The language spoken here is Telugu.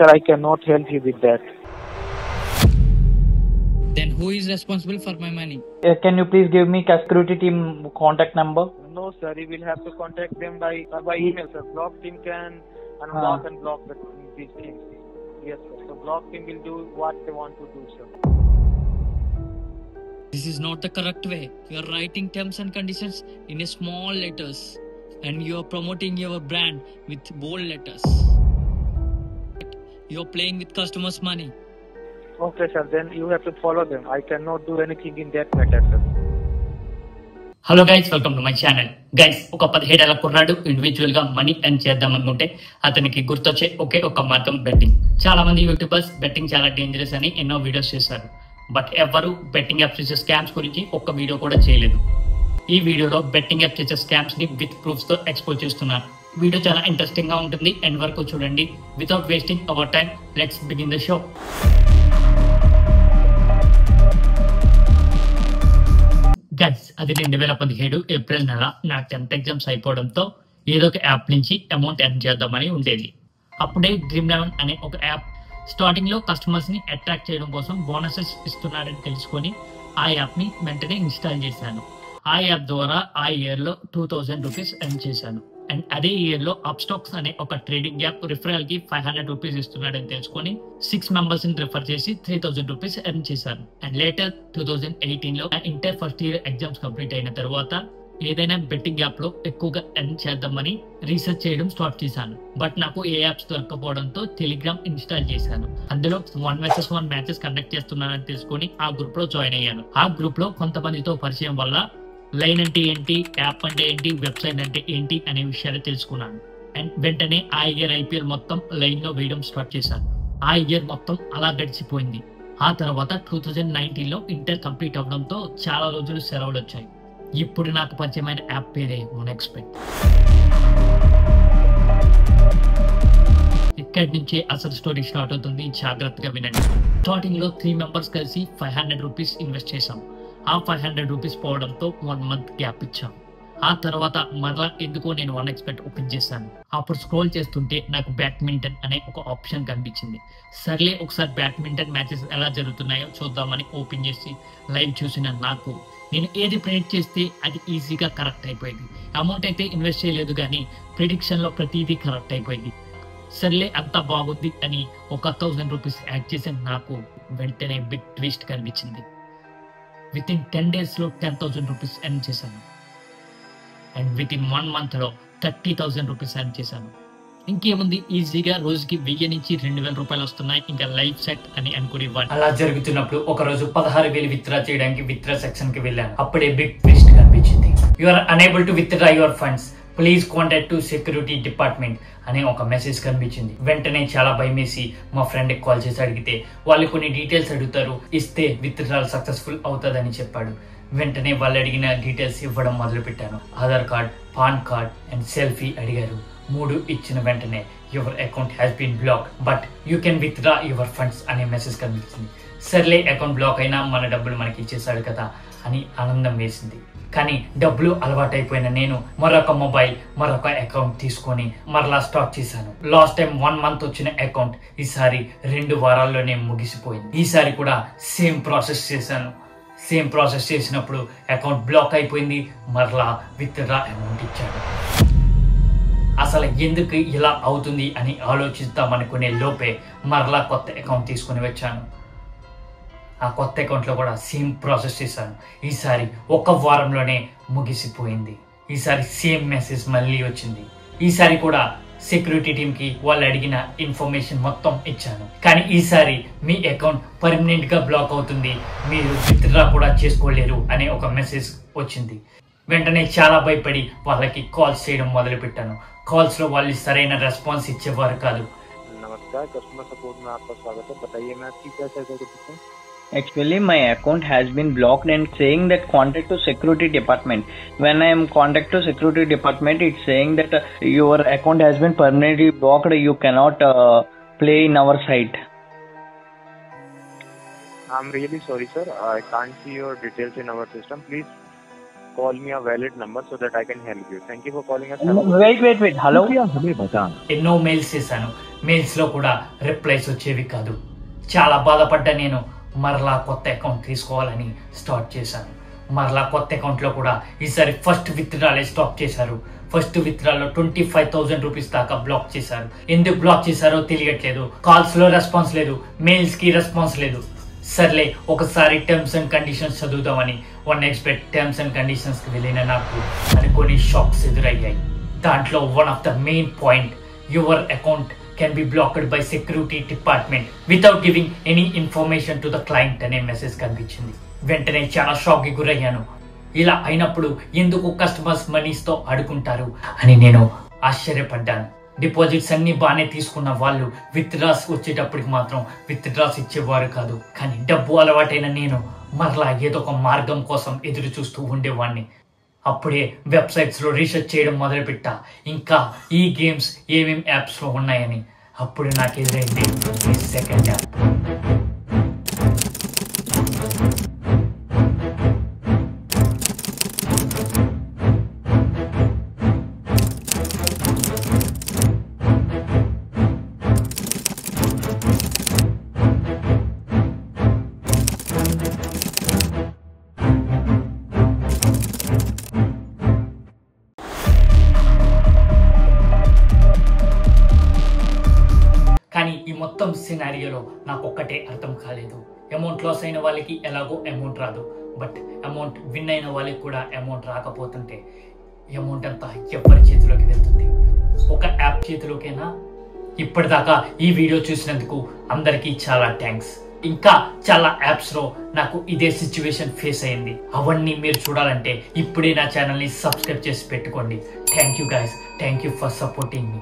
sir, I cannot help you with that. Then who is responsible for my money? Can you please give me security team contact number? No, sir, you will have to contact them by email, sir. Block team can unblock and block these things. Yes, sir. So block team will do what they want to do, sir. This is not the correct way. You are writing terms and conditions in a small letters and you are promoting your brand with bold letters. You are playing with customers' money. Okay, sir, then you have to follow them. I cannot do anything in that matter, sir. Hello guys, welcome to my channel. Guys, ఒక 17 ఏళ్ల కుర్రాడు ఇండివిజువల్ గా మనీ ఎర్న్ చేద్దాం అనుకుంటే అతనికి గుర్తొచ్చే ఒకే ఒక మార్గం బెట్టింగ్. చాలా మంది యూట్యూబర్స్ బెట్టింగ్ చాలా డేంజరస్ అని ఎన్నో వీడియోస్ చేశారు. బట్ ఎవరు బెట్టింగ్ యాప్స్ చేసే స్కామ్స్ గురించి ఒక్క వీడియో కూడా చేయలేదు. ఈ వీడియోలో బెట్టింగ్ యాప్ చేసే స్కామ్స్ ని విత్ ప్రూఫ్స్ తో ఎక్స్పోజ్ చేస్తున్నారు. వీడియో చాలా ఇంట్రెస్టింగ్ గా ఉంటుంది. ఎండ్ వరకు చూడండి. Without wasting hour time, let's begin the show. Guys, అది 2017 ఏప్రిల్ నెల నా 10th ఎగ్జామ్స్ అయిపోవడంతో ఏదో ఒక యాప్ నుంచి అమౌంట్ ఎర్న్ చేద్దామని ఉండేది. అప్పుడే Dream11 అనే ఒక యాప్ స్టార్టింగ్ లో కస్టమర్స్ ని అట్రాక్ట్ చేయడం కోసం బోనసెస్ ఇస్తున్నారని తెలుసుకొని ఆ యాప్ ని వెంటనే ఇన్స్టాల్ చేశాను. ఆ యాప్ ద్వారా ఆ ఇయర్ లో 2000 రూపీస్ ఎర్న్ చేశాను. అండ్ అదే ఇయర్ లో అప్స్టాక్స్ అనే ఒక ట్రేడింగ్ యాప్ రిఫరల్ కి 500 రూపీస్ ఇస్తున్నాడని తెలుసుకొని 6 మెంబర్స్ ని రిఫర్ చేసి 3000 రూపీస్ ఎర్న్ చేశాను. అండ్ లేటర్ 2018 లో inter first year exams complete అయిన తర్వాత ఏదైనా బెట్టింగ్ యాప్ లో ఎక్కువగా ఎర్న్ చేద్దామని రీసెర్చ్ చేయడం స్టార్ట్ చేశాను. బట్ నాకు ఏ యాప్స్ దొరకపోవడంతో టెలిగ్రామ్ ఇన్స్టాల్ చేశాను. అందులో 1 vs 1 మ్యాచెస్ కండక్ట్ చేస్తున్నానని తెలుసుకొని ఆ గ్రూప్ లో జాయిన్ అయ్యాను. ఆ గ్రూప్ లో కొంతమందితో పరిచయం వల్ల లైన్ అంటే ఏంటి, యాప్ అంటే ఏంటి, వెబ్సైట్ అంటే ఏంటి అనే విషయాలు తెలుసుకున్నాను. అండ్ వెంటనే ఆ ఇయర్ ఐపీఎల్ మొత్తం లైన్ లో వేయడం స్టార్ట్ చేశాను. ఆ ఇయర్ మొత్తం అలా గడిచిపోయింది. ఆ తర్వాత 2019 లో ఇంటర్ కంప్లీట్ అవడంతో చాలా రోజులు సెలవులు వచ్చాయి. ఇప్పుడు నాకు పరిచయమైన యాప్ పేరే MoneXpert. ఇక్కడి నుంచే అసలు స్టోరీ స్టార్ట్ అవుతుంది. జాగ్రత్తగా వినండి. స్టార్టింగ్ లో 3 మెంబర్స్ కలిసి 500 రూపీస్ ఇన్వెస్ట్ చేశాం. ఆ 500 రూపీస్ పోవడంతో 1 మంత్ గ్యాప్ ఇచ్చాం. ఆ తర్వాత మరలా ఎందుకో నేను MoneXpert ఓపెన్ చేశాను. అప్పుడు స్క్రోల్ చేస్తుంటే నాకు బ్యాడ్మింటన్ అనే ఒక ఆప్షన్ కనిపించింది. సర్లే, ఒకసారి బ్యాడ్మింటన్ మ్యాచెస్ ఎలా జరుగుతున్నాయో చూద్దామని ఓపెన్ చేసి లైవ్ చూసిన నాకు నేను ఏది ప్రెడిక్ట్ చేస్తే అది ఈజీగా కరెక్ట్ అయిపోయింది. అమౌంట్ అయితే ఇన్వెస్ట్ చేయలేదు, కానీ ప్రిడిక్షన్ లో ప్రతిదీ కరెక్ట్ అయిపోయింది. సర్లే, అంతా బాగుంది అని ఒక 1000 రూపీస్ యాడ్ చేసిన నాకు వెంటనే బిగ్ ట్విస్ట్ కనిపించింది. విత్ ఇన్ 10 days లో 10,000 రూపీస్ ఎర్న్ చేశాను. అండ్ విత్ ఇన్ 1 month లో 30,000 రూపీస్ ఎర్న్ చేశాను. ఇంకేముంది, ఈజీగా రోజుకి 1000 నుంచి 2000 రూపాయలు వస్తున్నాయి. ఇంకా లైఫ్ సెట్ అని అనుకుని అలా జరుగుతున్నప్పుడు ఒక రోజు 16,000 విత్డ్రా చేయడానికి విత్డ్రా సెక్షన్ కి వెళ్ళాను. అప్పుడే బిగ్ ట్విస్ట్ కనిపించింది. You are unable to withdraw your funds, please contact to security department అనే ఒక మెసేజ్ కనిపించింది. వెంటనే చాలా భయమేసి మా ఫ్రెండ్ కి కాల్ చేసి అడిగితే వాళ్ళు కొన్ని డీటెయిల్స్ అడుగుతారు, ఇస్తే విత్డ్రాల్ సక్సెస్ఫుల్ అవుతుందని చెప్పాడు. వెంటనే వాళ్ళు అడిగిన డీటెయిల్స్ ఇవ్వడం మొదలు పెట్టాను. Aadhaar card, PAN card and selfie అడిగారు. 3 ఇచ్చిన వెంటనే your account has been block but you can withdraw your funds అనే మెసేజ్ కనిపించింది. సర్లే, అకౌంట్ బ్లాక్ అయినా మన డబ్బులు మనకి ఇచ్చేసాడు కదా అని ఆనందం వేసింది. కానీ డబ్బులు అలవాటైపోయిన నేను మరొక మొబైల్, మరొక అకౌంట్ తీసుకొని మరలా స్టార్ట్ చేశాను. లాస్ట్ టైం 1 month వచ్చిన అకౌంట్ ఈసారి 2 వారాల్లోనే ముగిసిపోయింది. ఈసారి కూడా సేమ్ ప్రాసెస్ చేశాను. సేమ్ ప్రాసెస్ చేసినప్పుడు అకౌంట్ బ్లాక్ అయిపోయింది. మరలా విత్డ్రా అమౌంట్ ఇచ్చాడు. అసలు ఎందుకు ఇలా అవుతుంది అని ఆలోచిద్దామనుకునే లోపే మరలా కొత్త అకౌంట్ తీసుకుని వచ్చాను. ఆ కొత్త అకౌంట్లో కూడా సేమ్ ప్రాసెస్ చేశాను. ఈసారి 1 వారంలోనే ముగిసిపోయింది. ఈసారి సేమ్ మెసేజ్ మళ్ళీ వచ్చింది. ఈసారి కూడా సెక్యూరిటీ టీమ్ కి వాళ్ళు అడిగిన ఇన్ఫర్మేషన్ మొత్తం ఇచ్చాను. కానీ ఈసారి మీ అకౌంట్ పర్మనెంట్ గా బ్లాక్ అవుతుంది, మీరు విత్డ్రా కూడా చేసుకోలేరు అనే ఒక మెసేజ్ వచ్చింది. వెంటనే చాలా భయపడి వాళ్ళకి కాల్స్ చేయడం మొదలు పెట్టాను. కాల్స్ లో వాళ్ళు సరైన రెస్పాన్స్ ఇచ్చేవారు కాదు. नमस्कार, कस्टमर सपोर्ट में आपका स्वागत है. बताइए मैं आपकी क्या सहायता कर सकता हूँ? Actually, my account has been blocked and saying that contact to security department. When I am contact to security department, it's saying that your account has been permanently blocked. You cannot play in our site. I'm really sorry, sir. I can't see your details in our system. Please call me a valid number so that I can help you. Thank you for calling us. Wait. Hello. ఎన్నో మెయిల్స్ చేశాను, మెయిల్స్ లో కూడా రిప్లైస్ వచ్చేవి కాదు. చాలా బాధపడ్డా నేను. మరలా కొత్త అకౌంట్ తీసుకోవాలని స్టార్ట్ చేశాను. మరలా కొత్త అకౌంట్ లో కూడా ఈసారి ఫస్ట్ విత్డ్రాలే స్టాప్ చేశారు. ఫస్ట్ విత్డ్రాలో 25,000 రూపీస్ దాకా బ్లాక్ చేశారు. ఎందుకు బ్లాక్ చేశారో తెలియట్లేదు. కాల్స్ లో రెస్పాన్స్ లేదు, మెయిల్స్ కి రెస్పాన్స్ లేదు. సర్లే ఒకసారి టర్మ్స్ అండ్ కండిషన్స్ చదువుదామని 1xBet టర్మ్స్ అండ్ కండిషన్స్ కి వెళ్ళిన నాకు కొన్ని షాక్స్ ఎదురయ్యాయి. దాంట్లో one of the main point, your account can be blocked by security department without giving any information to the client అనే మెసేజ్ కనిపించింది. వెంటనే చాలా షాక్ కి గురయ్యాను. ఇలా అయినప్పుడు ఎందుకు కస్టమర్స్ మనీస్ తో ఆడుకుంటారు అని నేను ఆశ్చర్యపడ్డాను. డిపాజిట్స్ అన్ని బాగానే తీసుకున్న వాళ్ళు విత్డ్రాస్ వచ్చేటప్పటికి మాత్రం విత్డ్రాస్ ఇచ్చేవారు కాదు. కానీ డబ్బు అలవాటైన నేను మరలా ఏదో ఒక మార్గం కోసం ఎదురు చూస్తూ ఉండేవాడిని. అప్పుడే వెబ్సైట్స్ లో రీసెర్చ్ చేయడం మొదలుపెట్టా, ఇంకా ఈ గేమ్స్ ఏమేమి యాప్స్ లో ఉన్నాయని. అప్పుడు నాకు ఎదురైంది ఈ సెకండ్ యాప్. కానీ ఈ మొత్తం సినారియోలో నాకు ఒక్కటే అర్థం కాలేదు. అమౌంట్ లాస్ అయిన వాళ్ళకి ఎలాగో అమౌంట్ రాదు, బట్ అమౌంట్ విన్ అయిన వాళ్ళకి కూడా అమౌంట్ రాకపోతుంటే అమౌంట్ అంతా ఎవరి చేతిలోకి వెళ్తుంది? ఒక యాప్ చేతిలోకేనా? ఇప్పటిదాకా ఈ వీడియో చూసినందుకు అందరికీ చాలా థ్యాంక్స్. ఇంకా చాలా యాప్స్ లో నాకు ఇదే సిచ్యువేషన్ ఫేస్ అయింది. అవన్నీ మీరు చూడాలంటే ఇప్పుడే నా ఛానల్ ని సబ్స్క్రైబ్ చేసి పెట్టుకోండి. Thank you guys, thank you for supporting me.